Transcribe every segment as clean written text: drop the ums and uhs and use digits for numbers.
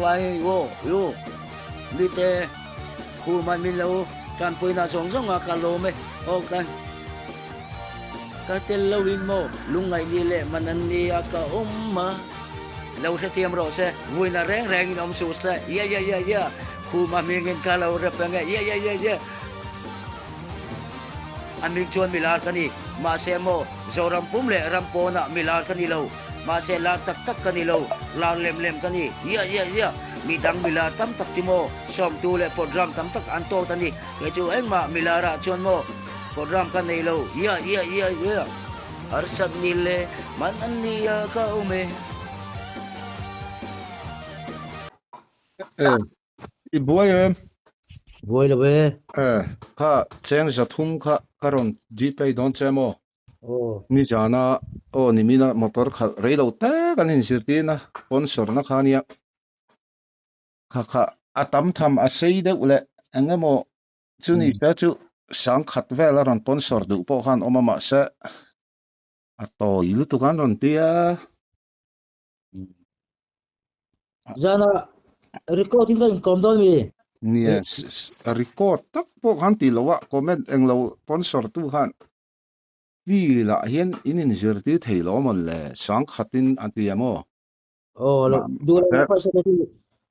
Wai wo yo mi te khu man min lo kan pui na song song a ka lo me o kan ka tel lo win mo lungai ni le manan ni a ka umma lo se tiam ro se vui na reng reng in om su se ya khu ma mi ngin ka lo re pa nge ya aming chuan milar kani ma se mo zoram pum le ram po na milar kani lo ma se la tak tak kani lo la lem lem kani ya mi dang milar tam tak chimo som tu le program tam tak an to tani ke chu eng ma milara chuan mo program kani lo ya arsat ni le man an ni ya ka ume Ibuai Vui là về. kha cheng ja thum kha karon gpay don chemo Ồ, ni jana o ni mina motor kha reilo ta kan in sirti na sponsor na khania kha atam tham a sei de ule angemo chuni sa chu sang khat vela ron sponsor du po khan omama sa ato ilu tu kan ron tia ra là recording cái income đó mi. yes record tak po khan ti lowa comment englo sponsor tu khan vì là hiện in zirti thelo mon le sang khatin atiamo Ồ, là ma đua sa là phải sẽ cái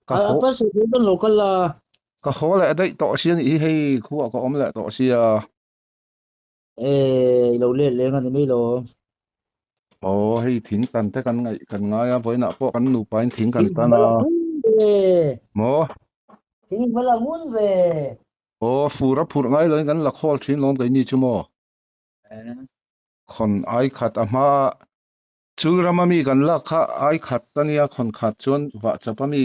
ka à ho phải sẽ cái local là ka ho le dai to sian I hei khu ko om le to sia lâu lên lên anh mi lo. o hei thing kan te kan ngai a voina po kan nu pain thing kan Thì ta phải na là muốn về. mo Thì phải là muốn về. o fura phur ngai lo kan la khol thin lom kai ni chumo À, khon ai khat a ma chu ramami kan la kha ai khat tania khon khat chon wa chapami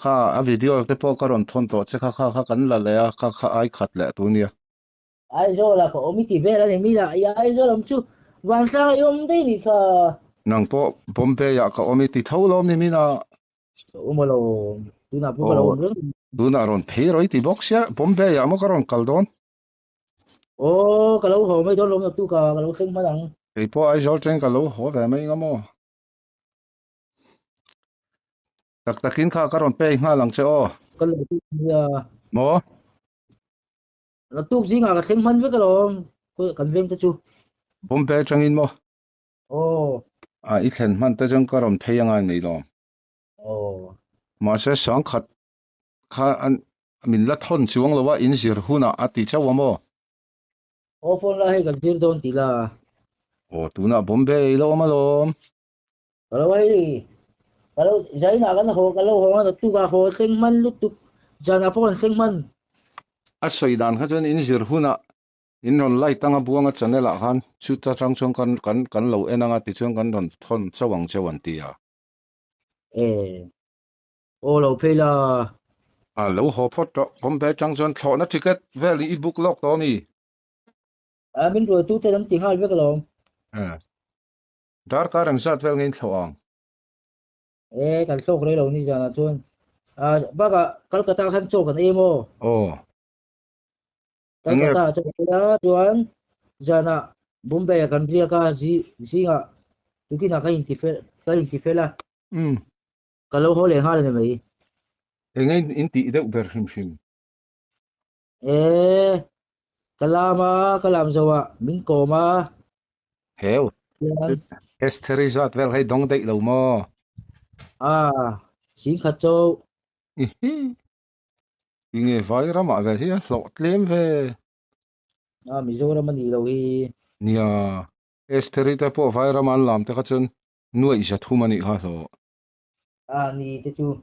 kha a video te po karon thon to che kha kan la le a kha ai khat le tu nia ai rồi là có mi thì về là thì mi là ai rồi làm chú.晚上用đây thì sao? nang po bombe ya ka omi ti tholom ni mina Ôm mà lo, tôi nào cũng mà lo o nữa. duna ron phei roi ti box ya bombe ya mo karon kaldon Ồ, cái lâu hồ mấy đó luôn tu cả cái lâu sinh mà đằng. ei po ai jol chen ka lo ho ve mai ngamo tak takin kha karon pe nga lang che o Cái lâu tu mo là tu gì ngà cái sinh mình với cái lâu cái cần viên cho chú. bombe changin mo Ồ, a I thlen man ta jang karon phei anga nei lo ồ. ma se sang khat kha an min la thon chuang lo wa in zir huna ati chawa mo Ồ, phone là hay cái gì đó tí là o tuna bombe lo ma lo cái lâu hay đi. Cái lâu giấy nào cái lâu hồ nó tu cả hồ sinh mình lúc tu giờ nào phong sinh mình. a soidan kha jon in zir huna in ron lai tanga buanga chanela khan chu ta chang chong kan lo enanga ti chuang kan ron thon chawang chawan tia Ê, ô lâu phê là a lo ho phot to bombe chang chon thona ticket veli I book lock to mi à mình rồi tu tới đám tiếng hai với cái lâu. dar ka rang zat vel ngin thawang Ê, cái số cái lâu như giờ là chuan. À, bác à, cái ta khăn số cái em ô. o Cái nge ta cho cái đó chuan. Giờ là bún bè cần riêng cái gì ngà. Tu kia là cái hình phê là cái lâu hồ liền hai là mấy. engay inti de uber him Ê, cái làm sao ạ? Mình cổ mà. heo Chuan. esteri zat vel hay dong dei lo mo À, xin khát châu. inge vai rama ve hi lo tlem ve À, mình rồi mà đi đâu hi. nia esteri te po vai rama lam te kha chun nuai ja thumani kha so À, đi thế chú.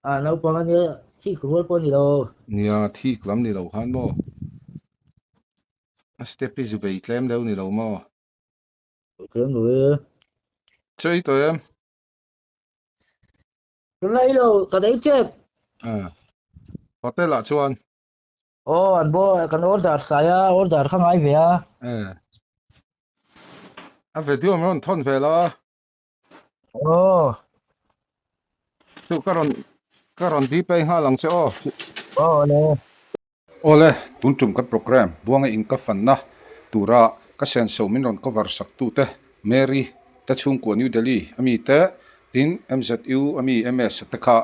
À, nấu bò anh nhớ. Chỉ khử bò đi đâu. nia thik lam ni lo khan mo a step is be tlem deu ni lo mo Cái người. chơi to em Cái này đâu, cái đấy chết. hotel la chuan Ồ, anh bố, cái order saya, order không ai về à. a video mon thon ve la Ồ, tu karon di pe ha lang che o ồ, nè. ole tun tum kat program buanga in ka fan na tura ka sen so min ron cover sak tu te Mary ta chung ko New Delhi ami te tin MZU ami MS te kha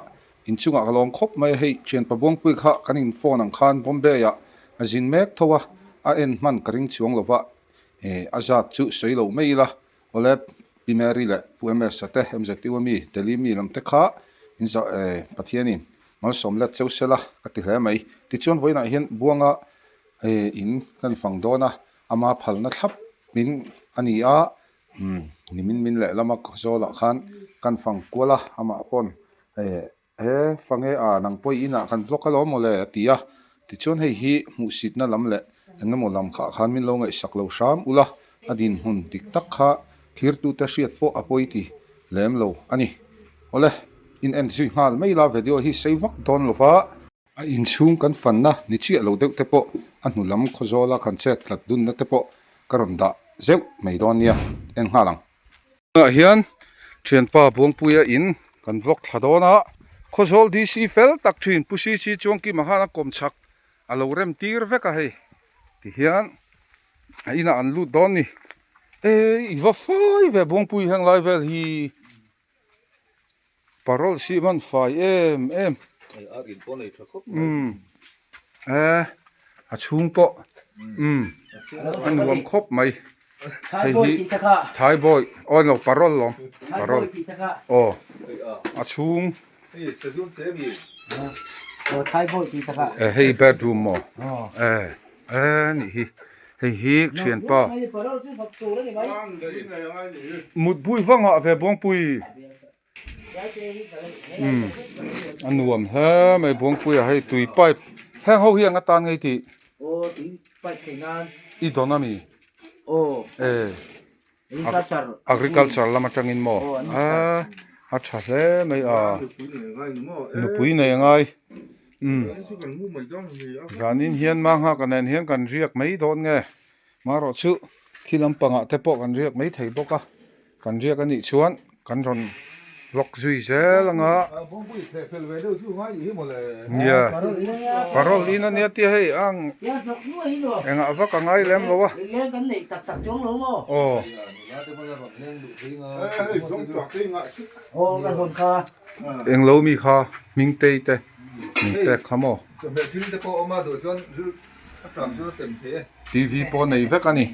in chunga kalong khop mai hei chen pa bong pui kha kanin phone ang khan Bombay ya azin mek thowa a en man karing chuang lova azat chu soilo mai la ole primary le pu MS te MZU ami Delhi mi lam te kha in za pathianin mal somlet cheu sela ati hle mai ti chon voina hian buanga in kan fang dona ama phalna thlap min ani a nimin min le lama zola khan kan fang kola ama pon fange a nang poi ina kan vlog alo mole tia ti chon hei hi mu sit na lam le engemaw lam kha khan min lo ngai saklo sham ula adin hun tik tak kha thir tu ta hriat po apoi ti lem lo ani ole in en zui ngal mai la video hi seivak don lova a in chung kan fan na ni chi lo deuh te po a hnu lam khozola kan chet tlat dun na te po karon da zeu mai don nia en ngalang hian thian pa buang puya in kan vlog thladona khozol DC fel tak thin pusi chi chongki mahana kom chak alo rem tir veka hei ti hian ina an lu don ni iwa fai ve buang pui hang lai vel hi parol si man fai em a chung po an nuam khop mai Thai boy ti taka. Thai boy oh no parol long Thai parol boy ti taka. oh a chung Oh, Thai boy ti taka. hey bedroom mo Oh. ni hi thian pa Mai parol chu bak tu ni mai. mut bui wanga ve bong pui an nuam ha mai bong pui hei tui pipe hang ho hiang atan ngai ti Oh, ti pai kainan. I donami Oh, agriculture. agriculture lama tangin mo a tha hle mai a nu pui nei ngai zanin hian ma nga kanen hian kan riak mai don nge maro chu khilam panga te po kan riak mai thei boka kan riak ani chuan kan ron vlog zui zelanga ya parol ina ne ti hei ang Ya, nok nu hi no. enga va ka ngai lem lo wa Le kan nei tak tak chong lo mo. oh Oh, kan hon kha. eng lo mi kha ming te te ming te khamo TV po nei vek ani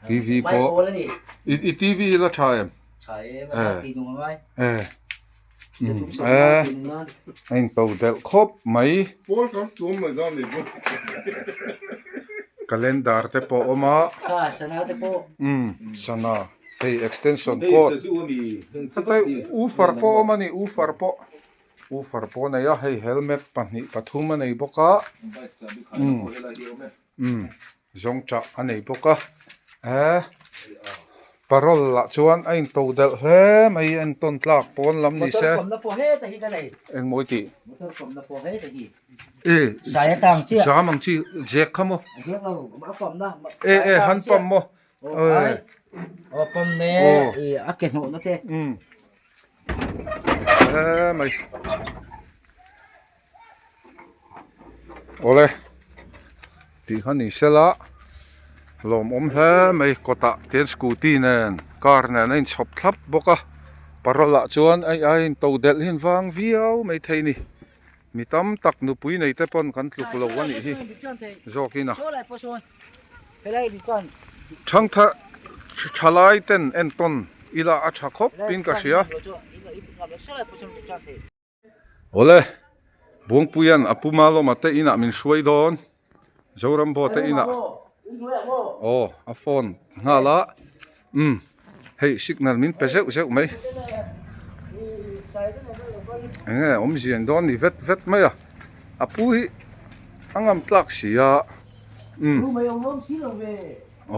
TV Mai po o le ni. i TV la thaem Chai ma ti nu mai. Anh tàu del khop mai calendar te po oma Kha sana te po. sana hey extension code tay u far po oma ni u far po na ya hey helmet pani pathuma nei boka zong cha anei boka parol la chuan ain to del he mai an ton tlak pon lam ni se Kom na po he ta hi ka nei. en moi ti Motor kom na po he ta hi. saya tang chi jamang chi jek khamo Dia lo ma pom na. han pam mo Oh, pom ne. Aket no na te. mai ole ti hani sela lom he mai kota ten scooty nen car nen in chop thlap boka parola chuan ai to del hin wang viau mai theini mi tam tak nu pui nei te pon kan tluk lo ani hi zokina So lai po so. Helai di kan. thang tha thalai ten en ton ila a tha khop pin ka sia ole buang puyan apumalo mate ina min shuai don zoram bo te ina oh a phone ngala hey signal min pezeu zeu mai enge om zian don ni vet mai apu hi angam tlak sia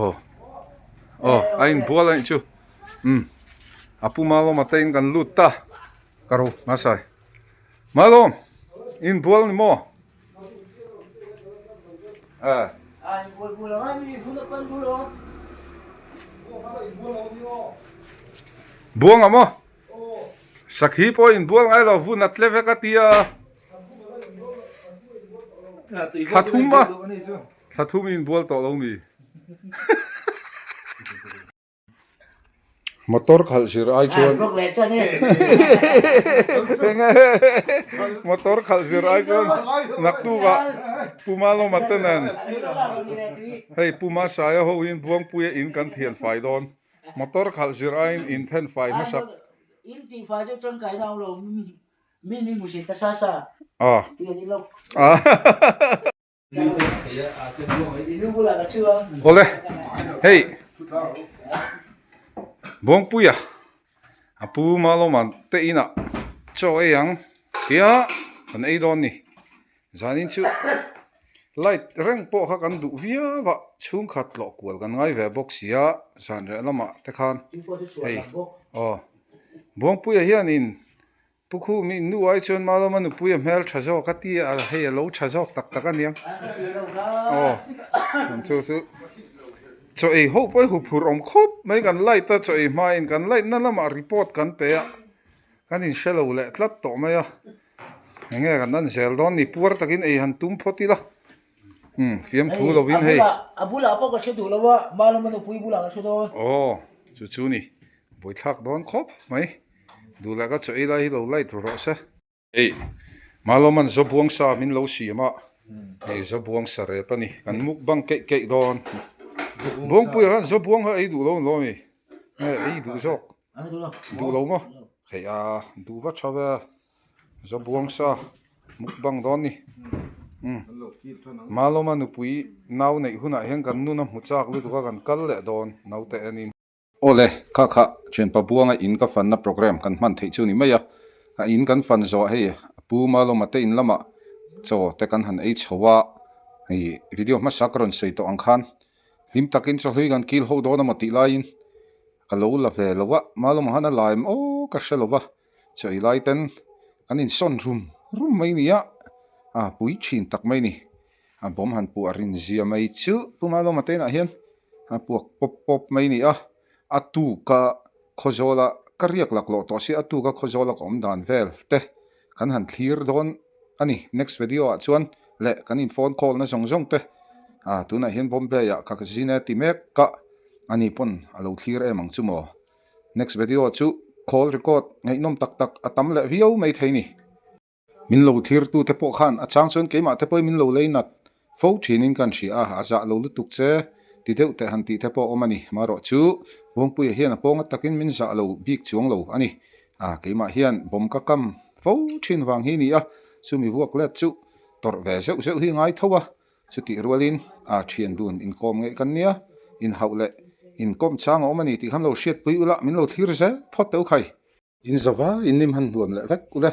oh ain bola chu apu malo matain kan luta karo masai malo in bol ni mo buang amo sakhi po in buang ai lo vu nat leve ka tia sathum in bol to lo mi motor khal sir ai chuan Bốc lên cho nên. motor khal sir ai chuan nak tu ga puma lo matanan hei puma saya ho in buang puya in kan thian fai don motor khal sir ai in then fai ma sak In thì phải cho trong cái nào rồi mình một sự ta sa sa. à Thì đi lâu. à Đi lúc là cái chưa. ole hei buang puya apu malo man te ina cho e yang ya kan ei don ni zanin chu light reng po kha kan du via wa chung khat lo kwal kan ngai ve box ya zan re lama te khan hey oh buang puya hian in pukhu mi nu ai chon malo man nu puya mel thajo ka ti a hei lo thajo tak tak aniang oh chu chu cho ei ho poi hu phur om khop mai kan light ta cho ei mai in kan light na lama report kan pe ya kan in shelo le tlat to mai ya nge kan nan sel don ni puar takin ei han tum photi la fiam thu lo win hei Abula apa kau cakap dulu wa malam mana pui bulan kau cakap. oh chu chu ni boi thak don khop mai du la ka cho ei lai lo light ro sa ei maloman zo buang sa min lo si ma ei zo buang sa re pa ni kan muk bang ke don buang pui han zo buang ha ei du lo mi ei du zo Apa dulu? du lo mo hei a du va chawa zo buang sa muk bang don ni maloma nu pui nau nei huna hian kan nu na mu chak lu ka kan kal le don nau te anin ole kha chen pa buanga in ka fan na program kan man thei chu ni maya a in kan fan zo hei pu maloma te in lama cho te kan han ei chowa hei video ma sakron sei to ang khan lim takin cho hui kan kil ho do na mati lain ka lo la ve lo wa maloma hana laim o ka shelowa chei lai ten kan in son rum mai ni ya pui chin tak mai ni bom han pu arin zia mai chu pumalo mate na hian puak pop mai ni atu ka khozola kariak lak lo to si atu ka khozola kom dan vel te kan han thlir don ani next video chuan le kan in phone call na zong te tuna hian bombe ya ka zina ti mek ka ani pon alo thlir e mang chu mo next video chu call record ngai nom tak atam le video mai theini min lo thir tu te po khan achang chon keima te poi min lo leinat fo thinin kan thia aza lo lutuk che ti deuh te han ti te po omani maro chu bong pui hian apong takin min za lo bik chuang lo ani keima hian bom ka kam fo thin wang hi ni sumi vuak let chu tor ve zeu hi ngai thowa chu ti rualin thian dun in kom nge kan nia in haule in kom chang omani ti ham lo shet pui ula min lo thir se phot teu khai in zawa in nim han nuam le vek ule